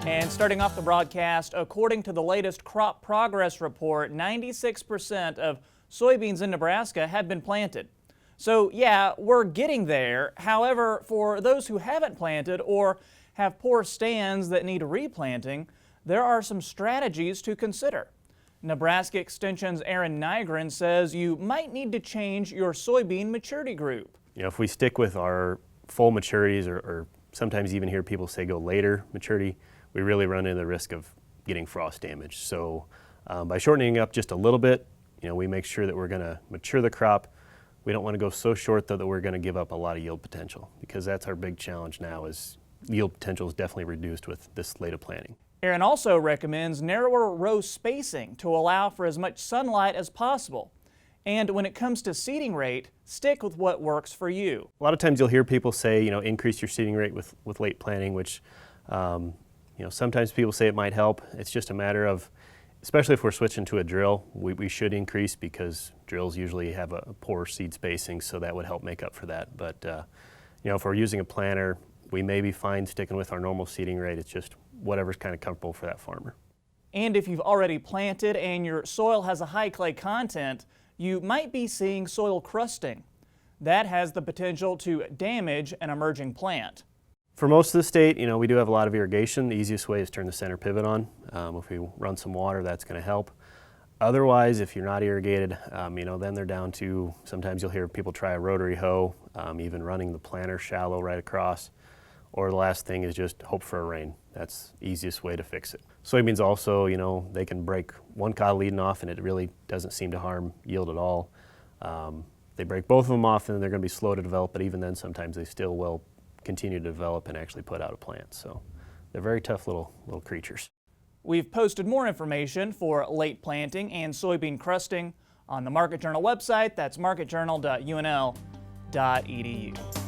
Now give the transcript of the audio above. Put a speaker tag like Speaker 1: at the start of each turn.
Speaker 1: And starting off the broadcast, according to the latest crop progress report, 96% of soybeans in Nebraska have been planted. So yeah, we're getting there. However, for those who haven't planted or have poor stands that need replanting, there are some strategies to consider. Nebraska Extension's Nygren says you might need to change your soybean maturity group.
Speaker 2: You know, if we stick with our full maturities or sometimes even hear people say go later maturity, we really run into the risk of getting frost damage. So by shortening up just a little bit, we make sure that we're going to mature the crop. We don't want to go so short though that we're going to give up a lot of yield potential, because that's our big challenge now. Is yield potential is definitely reduced with this late of planting.
Speaker 1: Aaron also recommends narrower row spacing to allow for as much sunlight as possible. And when it comes to seeding rate, stick with what works for you.
Speaker 2: A lot of times you'll hear people say, increase your seeding rate with late planting, which sometimes people say it might help. It's just a matter of, especially if we're switching to a drill, we should increase, because drills usually have a poor seed spacing, so that would help make up for that. But if we're using a planter, we may be fine sticking with our normal seeding rate. It's just whatever's kind of comfortable for that farmer.
Speaker 1: And if you've already planted and your soil has a high clay content, you might be seeing soil crusting. That has the potential to damage an emerging plant.
Speaker 2: For most of the state, we do have a lot of irrigation. The easiest way is turn the center pivot on. If we run some water, that's going to help. Otherwise, if you're not irrigated, then they're down to, sometimes you'll hear people try a rotary hoe, even running the planter shallow right across. Or the last thing is just hope for a rain. That's the easiest way to fix it. Soybeans also, they can break one cotyledon off and it really doesn't seem to harm yield at all. They break both of them off and they're going to be slow to develop, but even then sometimes they still will continue to develop and actually put out a plant. So they're very tough little creatures.
Speaker 1: We've posted more information for late planting and soybean crusting on the Market Journal website. That's marketjournal.unl.edu.